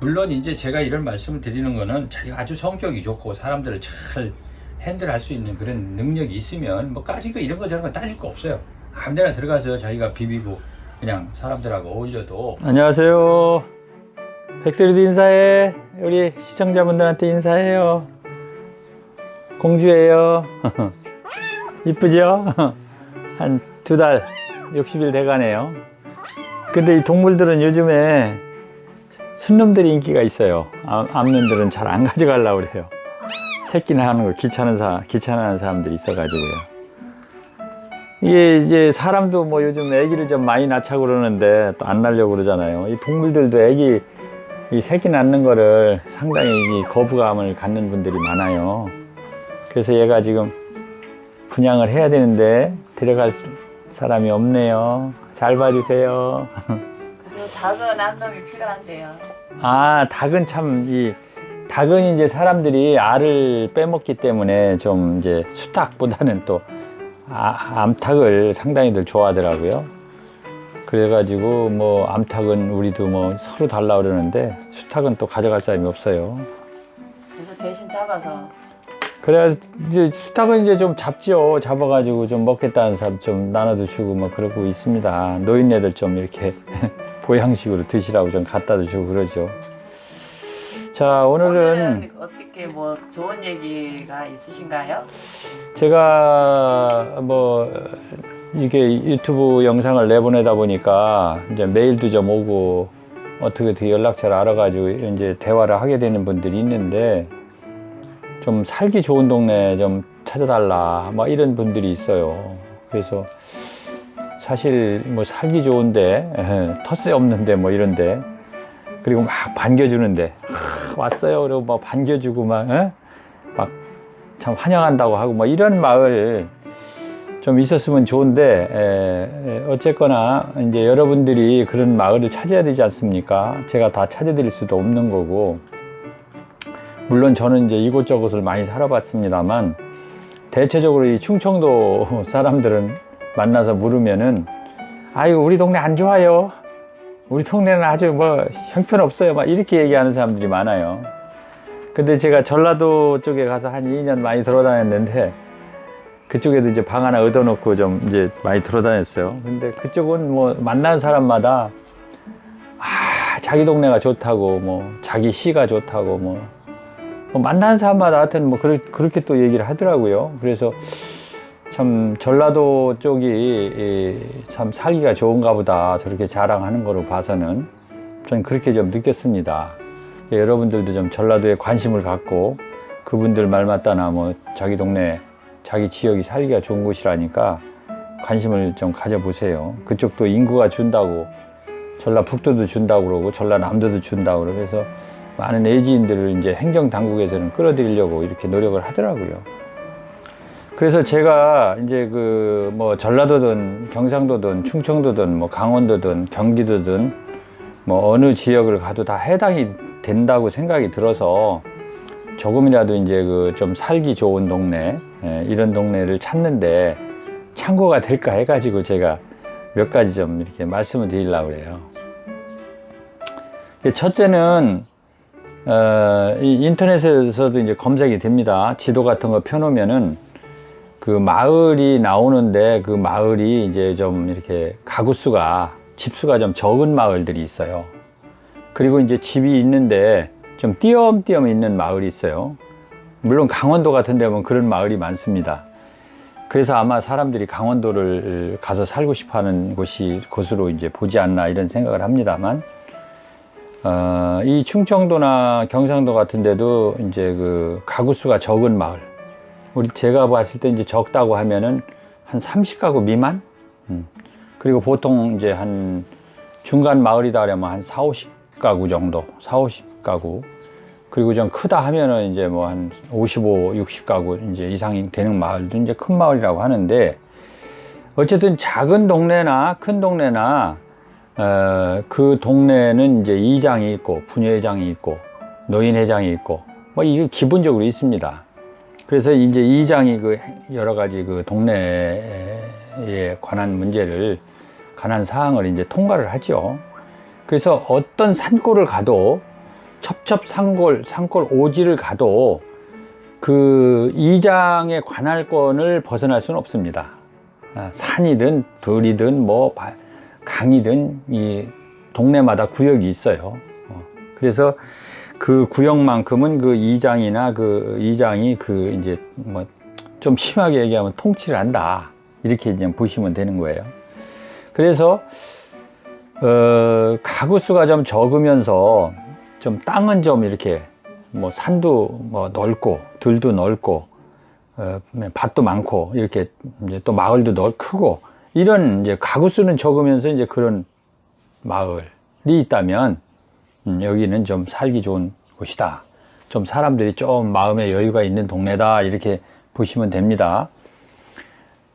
물론 이제 제가 이런 말씀을 드리는 거는 자기가 아주 성격이 좋고 사람들을 잘 핸들할 수 있는 그런 능력이 있으면 뭐 까짓거 이런 거 저런 거 따질 거 없어요. 아무데나 들어가서 자기가 비비고 그냥 사람들하고 어울려도. 안녕하세요. 백설이도 인사해. 우리 시청자분들한테 인사해요. 공주예요. 이쁘죠? 한 2달 60일 돼가네요. 근데 이 동물들은 요즘에 순놈들이 인기가 있어요. 암놈들은 잘 안 가져가려고 그래요. 새끼나 하는 걸 귀찮아하는 사람들이 있어가지고요. 이게 이제 사람도 뭐 요즘 애기를 좀 많이 낳자고 그러는데 또 안 낳으려고 그러잖아요. 이 동물들도 애기, 이 새끼 낳는 거를 상당히 이 거부감을 갖는 분들이 많아요. 그래서 얘가 지금 분양을 해야 되는데 데려갈 사람이 없네요. 잘 봐주세요. 닭은 암놈이 필요한데요. 아, 닭은 닭은 이제 사람들이 알을 빼먹기 때문에 좀 이제 수탉보다는 또 암탉을 상당히들 좋아하더라고요. 그래가지고 뭐 암탉은 우리도 뭐 서로 달라 그러는데 수탉은 또 가져갈 사람이 없어요. 그래서 대신 잡아서. 그래서 이제 수탉은 이제 좀 잡지요. 잡아가지고 좀 먹겠다는 사람 좀 나눠도 주고 뭐 그러고 있습니다. 노인네들 좀 이렇게 보양식으로 드시라고 좀 갖다도 주고 그러죠. 자, 오늘은 어떻게 뭐 좋은 얘기가 있으신가요? 제가 뭐 이게 유튜브 영상을 내보내다 보니까 이제 메일도 좀 오고 어떻게 연락처를 알아가지고 이제 대화를 하게 되는 분들이 있는데 좀 살기 좋은 동네 좀 찾아달라 막 이런 분들이 있어요. 그래서 사실 뭐 살기 좋은데 텃세 없는데 뭐 이런데 그리고 막 반겨주는데 왔어요 그리고 막 반겨주고 막 참 환영한다고 하고 뭐 이런 마을 좀 있었으면 좋은데 어쨌거나 이제 여러분들이 그런 마을을 찾아야 되지 않습니까? 제가 다 찾아드릴 수도 없는 거고 물론 저는 이제 이곳저곳을 많이 살아봤습니다만 대체적으로 이 충청도 사람들은 만나서 물으면은 아이고 우리 동네 안 좋아요. 우리 동네는 아주 뭐 형편없어요. 막 이렇게 얘기하는 사람들이 많아요. 근데 제가 전라도 쪽에 가서 한 2년 많이 돌아다녔는데 그쪽에도 이제 방 하나 얻어놓고 좀 이제 많이 돌아다녔어요. 근데 그쪽은 뭐 만나는 사람마다 자기 동네가 좋다고 뭐 자기 시가 좋다고 뭐 만나는 사람마다 하여튼 뭐 그렇게 또 얘기를 하더라고요. 그래서 참 전라도 쪽이 참 살기가 좋은가 보다 저렇게 자랑하는 거로 봐서는 전 그렇게 좀 느꼈습니다. 여러분들도 좀 전라도에 관심을 갖고 그분들 말 맞다나 뭐 자기 동네 자기 지역이 살기가 좋은 곳이라니까 관심을 좀 가져보세요. 그쪽도 인구가 준다고 전라북도도 준다고 그러고 전라남도도 준다고 그러고 그래서 많은 애지인들을 이제 행정당국에서는 끌어들이려고 이렇게 노력을 하더라고요. 그래서 제가 이제 그 뭐 전라도든 경상도든 충청도든 뭐 강원도든 경기도든 뭐 어느 지역을 가도 다 해당이 된다고 생각이 들어서 조금이라도 이제 그 좀 살기 좋은 동네 이런 동네를 찾는데 참고가 될까 해가지고 제가 몇 가지 좀 이렇게 말씀을 드리려고 그래요. 첫째는 이 인터넷에서도 이제 검색이 됩니다. 지도 같은 거 펴놓으면은 그 마을이 나오는데 그 마을이 이제 좀 이렇게 집수가 좀 적은 마을들이 있어요. 그리고 이제 집이 있는데 좀 띄엄띄엄 있는 마을이 있어요. 물론 강원도 같은 데 보면 그런 마을이 많습니다. 그래서 아마 사람들이 강원도를 가서 살고 싶어 하는 곳으로 이제 보지 않나 이런 생각을 합니다만 이 충청도나 경상도 같은 데도 이제 그 가구 수가 적은 마을 제가 봤을 때 이제 적다고 하면은 한 30가구 미만? 그리고 보통 이제 한 중간 마을이다 그러면 한 40-50가구 정도 40-50가구 그리고 좀 크다 하면은 이제 뭐 한 55, 60가구 이제 이상이 되는 마을도 이제 큰 마을이라고 하는데 어쨌든 작은 동네나 큰 동네나 그 동네는 이제 이장이 있고 부녀회장이 있고 노인회장이 있고 뭐 이게 기본적으로 있습니다. 그래서 이제 이장이 그 여러 가지 그 동네에 관한 문제를 관한 사항을 이제 통과를 하죠. 그래서 어떤 산골을 가도 첩첩산골 오지를 가도 그 이장의 관할권을 벗어날 수는 없습니다. 산이든 들이든 뭐 강이든 이 동네마다 구역이 있어요. 그래서 그 구역만큼은 그 이장이나 그 이장이 그 이제 뭐 좀 심하게 얘기하면 통치를 한다, 이렇게 그냥 보시면 되는 거예요. 그래서 가구 수가 좀 적으면서 좀 땅은 좀 이렇게 뭐 산도 뭐 넓고 들도 넓고 밭도 많고 이렇게 이제 또 마을도 크고 이런 이제 가구 수는 적으면서 이제 그런 마을이 있다면 여기는 좀 살기 좋은 곳이다. 좀 사람들이 좀 마음의 여유가 있는 동네다, 이렇게 보시면 됩니다.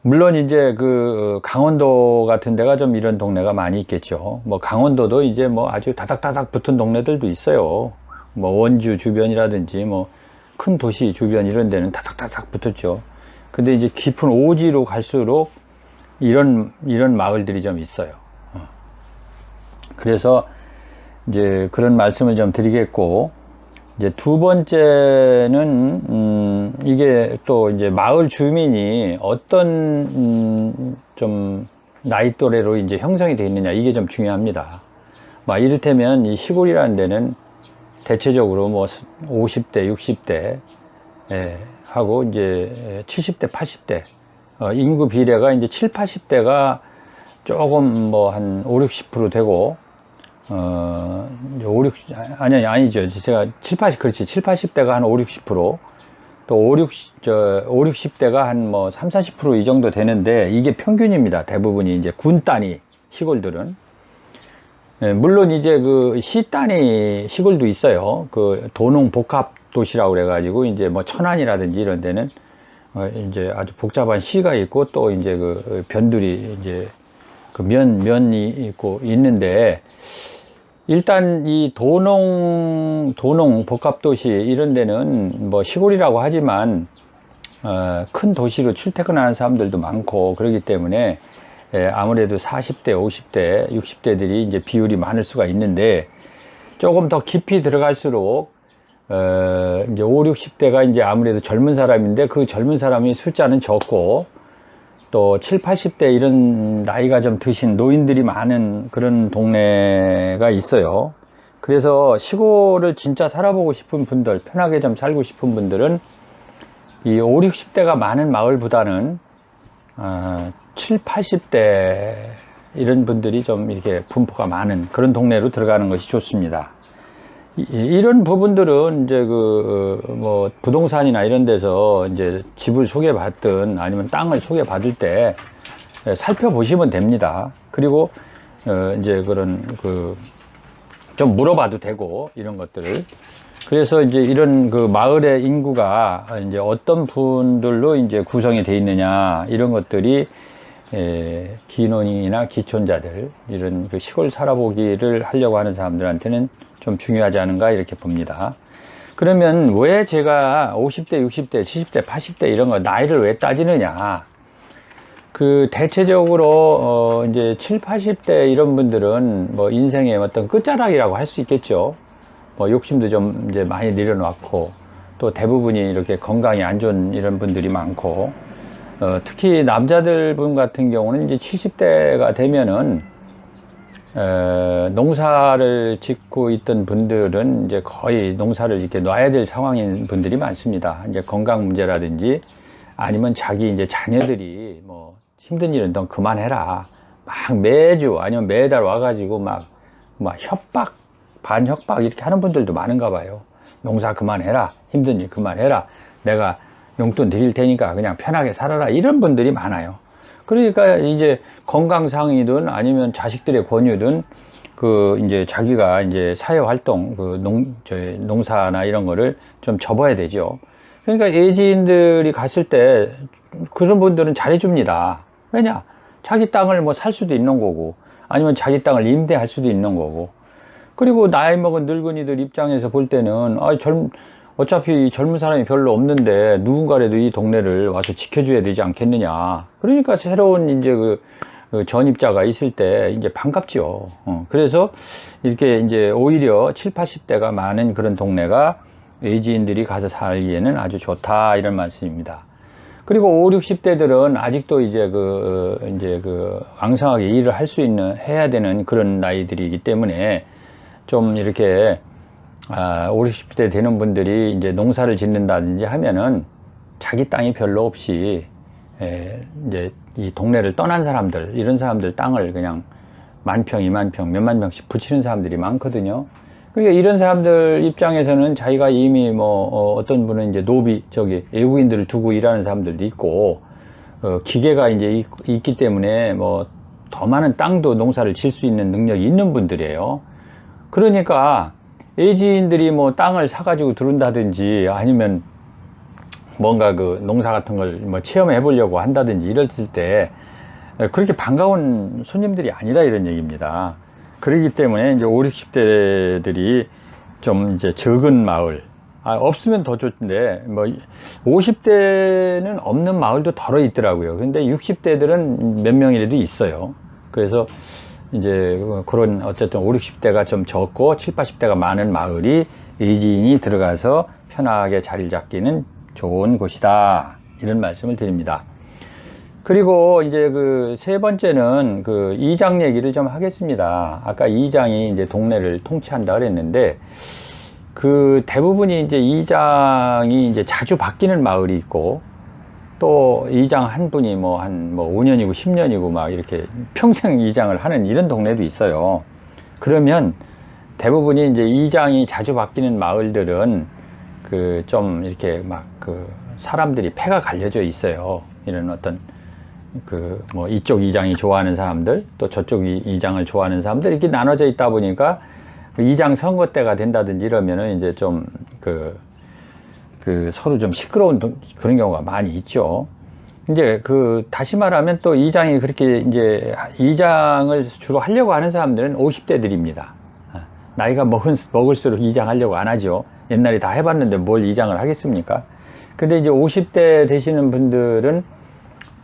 물론 이제 그 강원도 같은 데가 좀 이런 동네가 많이 있겠죠. 뭐 강원도도 이제 뭐 아주 다닥다닥 붙은 동네들도 있어요. 뭐 원주 주변이라든지 뭐 큰 도시 주변 이런 데는 다닥다닥 붙었죠. 근데 이제 깊은 오지로 갈수록 이런 마을들이 좀 있어요. 그래서 이제 그런 말씀을 좀 드리겠고, 이제 두 번째는 이게 또 이제 마을 주민이 어떤 좀 나이 또래로 이제 형성이 되어 있느냐, 이게 좀 중요합니다. 막 이를테면 이 시골이라는 데는 대체적으로 뭐 50대, 60대 하고 이제 70대, 80대 인구 비례가 이제 7, 80대가 조금 뭐 한 5, 60% 되고 아니죠. 제가 7, 80, 그렇지. 7, 80대가 한 5, 60%, 또 5, 60대가 한 뭐 3, 40% 이 정도 되는데, 이게 평균입니다. 대부분이 이제 군 단위 시골들은. 물론 이제 그 시 단위 시골도 있어요. 그 도농 복합 도시라고 그래가지고 이제 뭐 천안이라든지 이런 데는 이제 아주 복잡한 시가 있고, 또 이제 그 변두리 이제 그 면이 있고 있는데, 일단 이 도농 복합도시 이런 데는 뭐 시골이라고 하지만 큰 도시로 출퇴근하는 사람들도 많고 그렇기 때문에 아무래도 40대, 50대, 60대들이 이제 비율이 많을 수가 있는데, 조금 더 깊이 들어갈수록 이제 5, 60대가 이제 아무래도 젊은 사람인데, 그 젊은 사람이 숫자는 적고, 또 7, 80대 이런 나이가 좀 드신 노인들이 많은 그런 동네가 있어요. 그래서 시골을 진짜 살아보고 싶은 분들, 편하게 좀 살고 싶은 분들은 이 5, 60대가 많은 마을보다는 7, 80대 이런 분들이 좀 이렇게 분포가 많은 그런 동네로 들어가는 것이 좋습니다. 이런 부분들은 이제 뭐 부동산이나 이런 데서 이제 집을 소개받든 아니면 땅을 소개받을 때 살펴보시면 됩니다. 그리고 이제 그런 좀 물어봐도 되고, 이런 것들을. 그래서 이제 이런 그 마을의 인구가 이제 어떤 분들로 이제 구성이 되어 있느냐, 이런 것들이 기농이나 기촌자들, 이런 그 시골 살아보기를 하려고 하는 사람들한테는 좀 중요하지 않은가, 이렇게 봅니다. 그러면 왜 제가 50대, 60대, 70대, 80대 이런 거 나이를 왜 따지느냐? 그 대체적으로 이제 7, 80대 이런 분들은 뭐 인생의 어떤 끝자락이라고 할 수 있겠죠. 뭐 욕심도 좀 이제 많이 내려놓고, 또 대부분이 이렇게 건강이 안 좋은 이런 분들이 많고, 특히 남자들 분 같은 경우는 이제 70대가 되면은 농사를 짓고 있던 분들은 이제 거의 농사를 이렇게 놔야 될 상황인 분들이 많습니다. 이제 건강 문제라든지 아니면 자기 이제 자녀들이 뭐 힘든 일은 넌 그만해라, 막 매주 아니면 매달 와가지고 막 협박, 반협박 이렇게 하는 분들도 많은가 봐요. 농사 그만해라, 힘든 일 그만해라, 내가 용돈 드릴 테니까 그냥 편하게 살아라, 이런 분들이 많아요. 그러니까 이제 건강상이든 아니면 자식들의 권유든 이제 자기가 이제 사회활동, 농사나 이런 거를 좀 접어야 되죠. 그러니까 예지인들이 갔을 때 그런 분들은 잘해줍니다. 왜냐? 자기 땅을 뭐 살 수도 있는 거고, 아니면 자기 땅을 임대할 수도 있는 거고, 그리고 나이 먹은 늙은이들 입장에서 볼 때는 어차피 젊은 사람이 별로 없는데 누군가라도 이 동네를 와서 지켜줘야 되지 않겠느냐. 그러니까 새로운 이제 그 전입자가 있을 때 이제 반갑죠. 그래서 이렇게 이제 오히려 7, 80대가 많은 그런 동네가 외지인들이 가서 살기에는 아주 좋다, 이런 말씀입니다. 그리고 5, 60대들은 아직도 이제 왕성하게 일을 할 수 있는, 해야 되는 그런 나이들이기 때문에 좀 이렇게 5, 60대 되는 분들이 이제 농사를 짓는다든지 하면은 자기 땅이 별로 없이 이제 이 동네를 떠난 사람들, 이런 사람들 땅을 그냥 10,000평, 20,000평, 몇만 평씩 붙이는 사람들이 많거든요. 그러니까 이런 사람들 입장에서는 자기가 이미 어떤 분은 이제 외국인들을 두고 일하는 사람들도 있고, 기계가 이제 있기 때문에 더 많은 땅도 농사를 질 수 있는 능력이 있는 분들이에요. 그러니까 외지인들이 땅을 사가지고 들어온다든지 아니면 뭔가 그 농사 같은 걸 체험해 보려고 한다든지 이랬을 때 그렇게 반가운 손님들이 아니라 이런 얘기입니다. 그렇기 때문에 이제 5, 60대들이 좀 이제 적은 마을, 없으면 더 좋은데 50대는 없는 마을도 덜어 있더라고요. 근데 60대들은 몇 명이라도 있어요. 그래서 이제 그런 어쨌든 5, 60대가 좀 적고 7, 80대가 많은 마을이 외지인이 들어가서 편하게 자리를 잡기는 좋은 곳이다, 이런 말씀을 드립니다. 그리고 이제 그 세 번째는 그 이장 얘기를 좀 하겠습니다. 아까 이장이 이제 동네를 통치한다 그랬는데, 그 대부분이 이제 이장이 이제 자주 바뀌는 마을이 있고, 또 이장 한 분이 한 5년이고 10년이고 막 이렇게 평생 이장을 하는 이런 동네도 있어요. 그러면 대부분이 이제 이장이 자주 바뀌는 마을들은 그 좀 이렇게 사람들이 패가 갈려져 있어요. 이런 어떤 이쪽 이장이 좋아하는 사람들, 또 저쪽 이장을 좋아하는 사람들, 이렇게 나눠져 있다 보니까 이장 선거 때가 된다든지 이러면은 이제 좀 서로 좀 시끄러운 그런 경우가 많이 있죠. 이제 다시 말하면 또 이장이 그렇게 이제 이장을 주로 하려고 하는 사람들은 50대들입니다. 나이가 먹을수록 이장 하려고 안 하죠. 옛날에 다 해봤는데 뭘 이장을 하겠습니까? 근데 이제 50대 되시는 분들은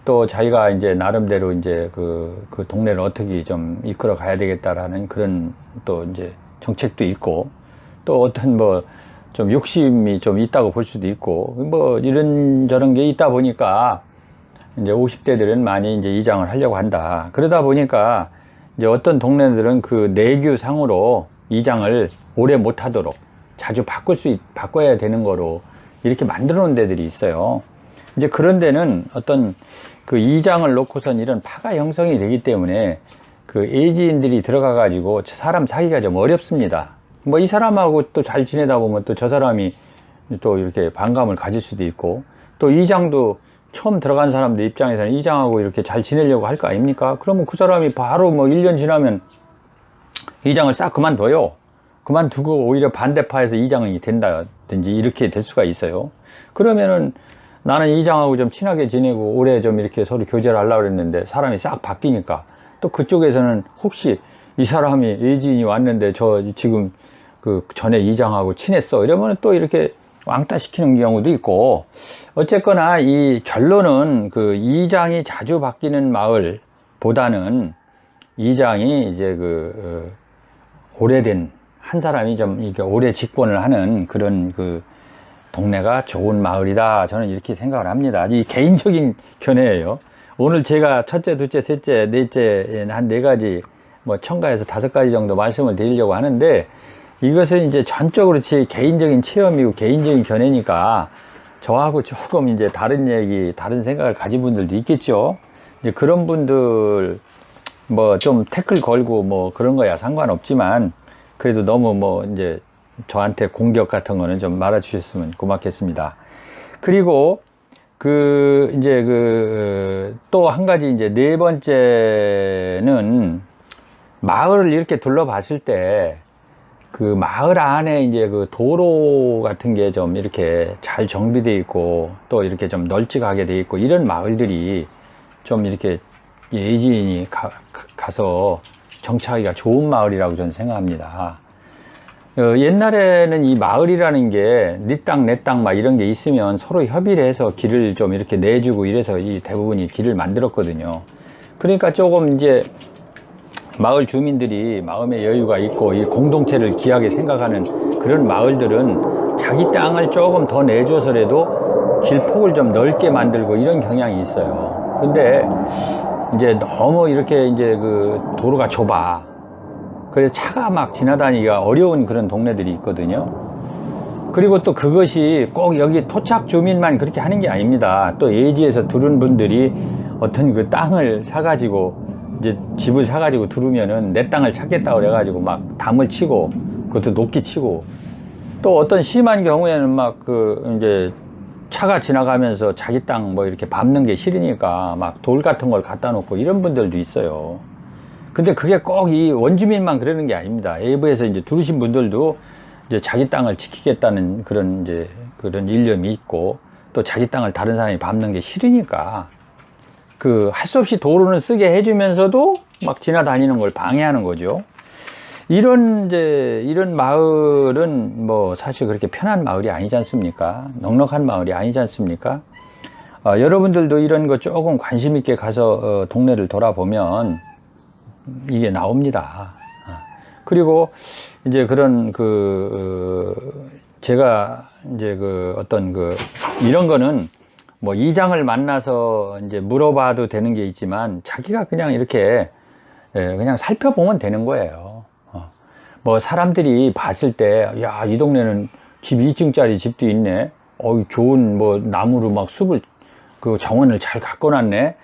또 자기가 이제 나름대로 이제 그 동네를 어떻게 좀 이끌어 가야 되겠다라는 그런 또 이제 정책도 있고, 또 어떤 좀 욕심이 좀 있다고 볼 수도 있고, 이런저런 게 있다 보니까 이제 50대들은 많이 이제 이장을 하려고 한다. 그러다 보니까 이제 어떤 동네들은 그 내규상으로 이장을 오래 못 하도록 자주 바꿔야 되는 거로 이렇게 만들어 놓은 데들이 있어요. 이제 그런 데는 어떤 그 이장을 놓고선 이런 파가 형성이 되기 때문에 그 외지인들이 들어가 가지고 사람 사기가 좀 어렵습니다. 이 사람하고 또 잘 지내다 보면 또 저 사람이 또 이렇게 반감을 가질 수도 있고, 또 이장도 처음 들어간 사람들 입장에서는 이장하고 이렇게 잘 지내려고 할 거 아닙니까? 그러면 그 사람이 바로 1년 지나면 이장을 싹 그만둬요. 그만두고 오히려 반대파에서 이장이 된다든지 이렇게 될 수가 있어요. 그러면은 나는 이장하고 좀 친하게 지내고 오래 좀 이렇게 서로 교제를 하려고 그랬는데 사람이 싹 바뀌니까 또 그쪽에서는 혹시 이 사람이 외지인이 왔는데 저 지금 그 전에 이장하고 친했어 이러면 또 이렇게 왕따 시키는 경우도 있고, 어쨌거나 이 결론은 그 이장이 자주 바뀌는 마을보다는 이장이 이제 오래된 한 사람이 좀 이렇게 오래 집권을 하는 그런 동네가 좋은 마을이다, 저는 이렇게 생각을 합니다. 이 개인적인 견해예요. 오늘 제가 첫째, 둘째, 셋째, 넷째 한 4가지 첨가해서 5가지 정도 말씀을 드리려고 하는데, 이것은 이제 전적으로 제 개인적인 체험이고 개인적인 견해니까 저하고 조금 이제 다른 얘기, 다른 생각을 가진 분들도 있겠죠. 이제 그런 분들 좀 태클 걸고 그런 거야 상관없지만, 그래도 너무 이제 저한테 공격 같은 거는 좀 말아 주셨으면 고맙겠습니다. 그리고 또 한 가지 이제 네 번째는 마을을 이렇게 둘러봤을 때 그 마을 안에 이제 도로 같은 게 좀 이렇게 잘 정비되어 있고 또 이렇게 좀 널찍하게 되어 있고, 이런 마을들이 좀 이렇게 외지인이 가서 정착하기가 좋은 마을이라고 저는 생각합니다. 옛날에는 이 마을이라는 게 네 땅 내 땅 막 이런 게 있으면 서로 협의를 해서 길을 좀 이렇게 내주고 이래서 이 대부분이 길을 만들었거든요. 그러니까 조금 이제 마을 주민들이 마음의 여유가 있고 이 공동체를 귀하게 생각하는 그런 마을들은 자기 땅을 조금 더 내줘서라도 길폭을 좀 넓게 만들고 이런 경향이 있어요. 근데 이제 너무 이렇게 이제 그 도로가 좁아. 그래서 차가 막 지나다니기가 어려운 그런 동네들이 있거든요. 그리고 또 그것이 꼭 여기 토착 주민만 그렇게 하는 게 아닙니다. 또 예지에서 두른 분들이 어떤 그 땅을 사가지고 이제 집을 사가지고 두르면은 내 땅을 찾겠다 그래가지고 막 담을 치고 그것도 녹기 치고 또 어떤 심한 경우에는 막 그 이제 차가 지나가면서 자기 땅 뭐 이렇게 밟는 게 싫으니까 막 돌 같은 걸 갖다 놓고 이런 분들도 있어요. 근데 그게 꼭 이 원주민만 그러는 게 아닙니다. 외부에서 이제 들으신 분들도 이제 자기 땅을 지키겠다는 그런 이제 그런 일념이 있고 또 자기 땅을 다른 사람이 밟는 게 싫으니까 그 할 수 없이 도로는 쓰게 해주면서도 막 지나다니는 걸 방해하는 거죠. 이런 이제 이런 마을은 뭐 사실 그렇게 편한 마을이 아니지 않습니까? 넉넉한 마을이 아니지 않습니까? 여러분들도 이런 거 조금 관심 있게 가서 동네를 돌아보면 이게 나옵니다. 그리고 이제 그런 제가 이제 그 어떤 그 이런 거는 뭐 이장을 만나서 이제 물어봐도 되는 게 있지만 자기가 그냥 이렇게 그냥 살펴보면 되는 거예요. 뭐 사람들이 봤을 때 야, 이 동네는 집 2층짜리 집도 있네. 좋은 뭐 나무로 막 숲을 그 정원을 잘 가꿔놨네.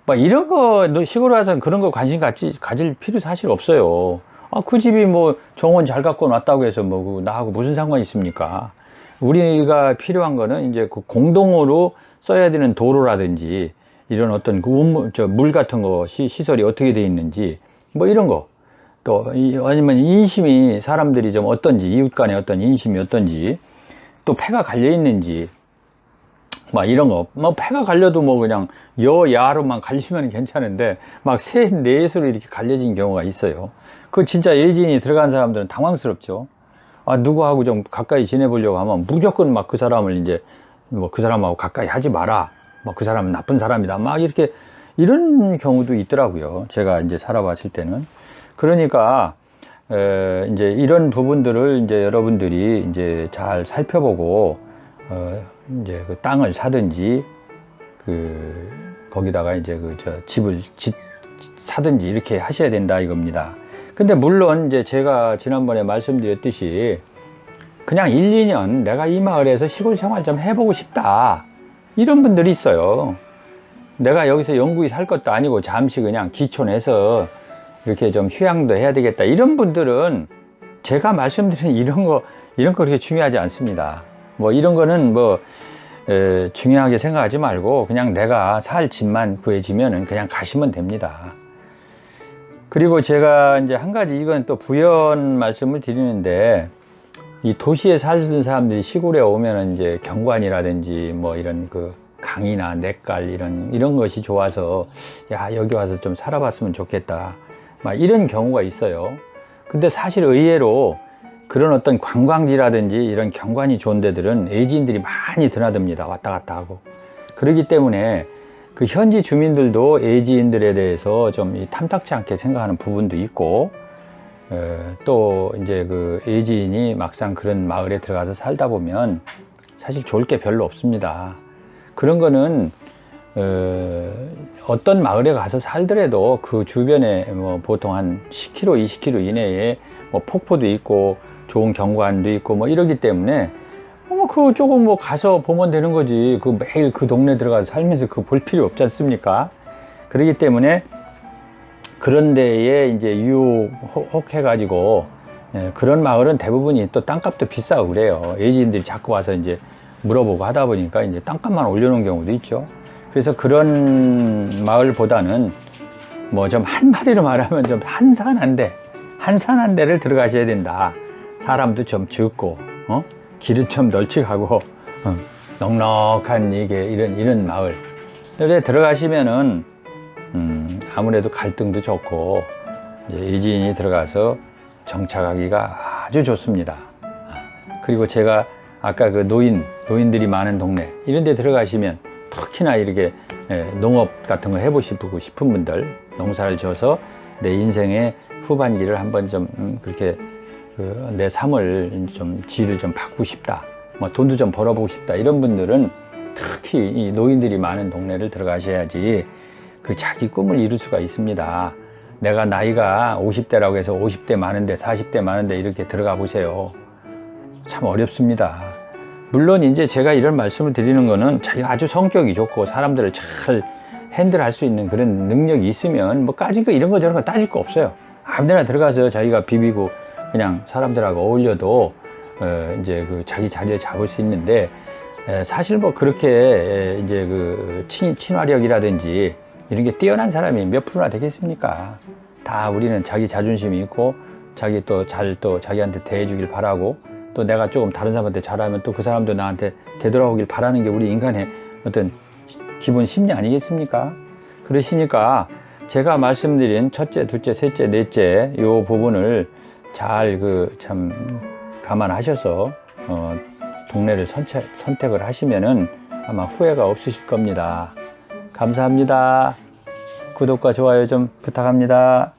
막 이런 거 시골에 와서는 그런 거 관심 가질 필요 사실 없어요. 그 집이 뭐 정원 잘 가꿔놨다고 해서 뭐 나하고 무슨 상관이 있습니까? 우리가 필요한 거는 이제 그 공동으로 써야 되는 도로라든지 이런 어떤 그 물 같은 것이 시설이 어떻게 돼 있는지 뭐 이런 거. 또 아니면 인심이 사람들이 좀 어떤지 이웃 간의 어떤 인심이 어떤지 또 패가 갈려 있는지 막 이런 거 뭐 패가 갈려도 뭐 그냥 여야로만 갈리면 괜찮은데 막 셋 넷으로 이렇게 갈려진 경우가 있어요. 그 진짜 예지인이 들어간 사람들은 당황스럽죠. 누구하고 좀 가까이 지내보려고 하면 무조건 막 그 사람을 이제 뭐 그 사람하고 가까이 하지 마라, 뭐 그 사람은 나쁜 사람이다, 막 이렇게 이런 경우도 있더라고요. 제가 이제 살아봤을 때는. 그러니까 이제 이런 부분들을 이제 여러분들이 이제 잘 살펴보고 이제 그 땅을 사든지 거기다가 이제 집을 사든지 이렇게 하셔야 된다 이겁니다. 근데 물론 이제 제가 지난번에 말씀드렸듯이 그냥 1, 2년 내가 이 마을에서 시골 생활 좀 해보고 싶다 이런 분들이 있어요. 내가 여기서 영구히 살 것도 아니고 잠시 그냥 기촌에서 이렇게 좀 휴양도 해야 되겠다 이런 분들은 제가 말씀드린 이런 거 그렇게 중요하지 않습니다. 뭐 이런 거는 뭐 중요하게 생각하지 말고 그냥 내가 살 집만 구해지면은 그냥 가시면 됩니다. 그리고 제가 이제 한 가지 이건 또 부연 말씀을 드리는데 이 도시에 살던 사람들이 시골에 오면은 이제 경관이라든지 뭐 이런 그 강이나 냇갈 이런 것이 좋아서 야, 여기 와서 좀 살아봤으면 좋겠다. 막 이런 경우가 있어요. 근데 사실 의외로 그런 어떤 관광지라든지 이런 경관이 좋은 데들은 외지인들이 많이 드나듭니다. 왔다 갔다 하고. 그렇기 때문에 그 현지 주민들도 외지인들에 대해서 좀 탐탁치 않게 생각하는 부분도 있고, 또 이제 그 외지인이 막상 그런 마을에 들어가서 살다 보면 사실 좋을 게 별로 없습니다. 그런 거는 어떤 마을에 가서 살더라도 그 주변에 뭐 보통 한 10km, 20km 이내에 뭐 폭포도 있고 좋은 경관도 있고 뭐 이러기 때문에 그 조금 뭐 가서 보면 되는 거지. 그 매일 그 동네 들어가서 살면서 그거 볼 필요 없지 않습니까? 그렇기 때문에 그런 데에 이제 유혹해가지고 그런 마을은 대부분이 또 땅값도 비싸고 그래요. 외지인들이 자꾸 와서 이제 물어보고 하다 보니까 이제 땅값만 올려놓은 경우도 있죠. 그래서 그런 마을보다는 뭐 좀 한마디로 말하면 좀 한산한 데를 들어가셔야 된다. 사람도 좀 적고, 길은 좀 널찍하고, 넉넉한 이런 마을. 근데 들어가시면은, 아무래도 갈등도 좋고, 이제 외지인이 들어가서 정착하기가 아주 좋습니다. 그리고 제가 아까 그 노인들이 많은 동네, 이런 데 들어가시면 특히나 이렇게 농업 같은 거 해보시고 싶은 분들 농사를 져서 내 인생의 후반기를 한번 좀 그렇게 내 삶을 좀 질을 좀 바꾸고 싶다. 뭐 돈도 좀 벌어보고 싶다. 이런 분들은 특히 이 노인들이 많은 동네를 들어가셔야지 그 자기 꿈을 이룰 수가 있습니다. 내가 나이가 50대라고 해서 50대 많은데 40대 많은데 이렇게 들어가 보세요. 참 어렵습니다. 물론 이제 제가 이런 말씀을 드리는 거는 자기가 아주 성격이 좋고 사람들을 잘 핸들할 수 있는 그런 능력이 있으면 뭐 까짓 거 이런 거 저런 거 따질 거 없어요. 아무데나 들어가서 자기가 비비고 그냥 사람들하고 어울려도 이제 그 자기 자리를 잡을 수 있는데 사실 뭐 그렇게 이제 그 친화력이라든지 이런 게 뛰어난 사람이 몇 프로나 되겠습니까? 다 우리는 자기 자존심이 있고 자기 또 잘 또 자기한테 대해주길 바라고 또 내가 조금 다른 사람한테 잘하면 또 그 사람도 나한테 되돌아오길 바라는 게 우리 인간의 어떤 기본 심리 아니겠습니까? 그러시니까 제가 말씀드린 첫째, 둘째, 셋째, 넷째 요 부분을 잘 그 참 감안하셔서 동네를 선택을 하시면은 아마 후회가 없으실 겁니다. 감사합니다. 구독과 좋아요 좀 부탁합니다.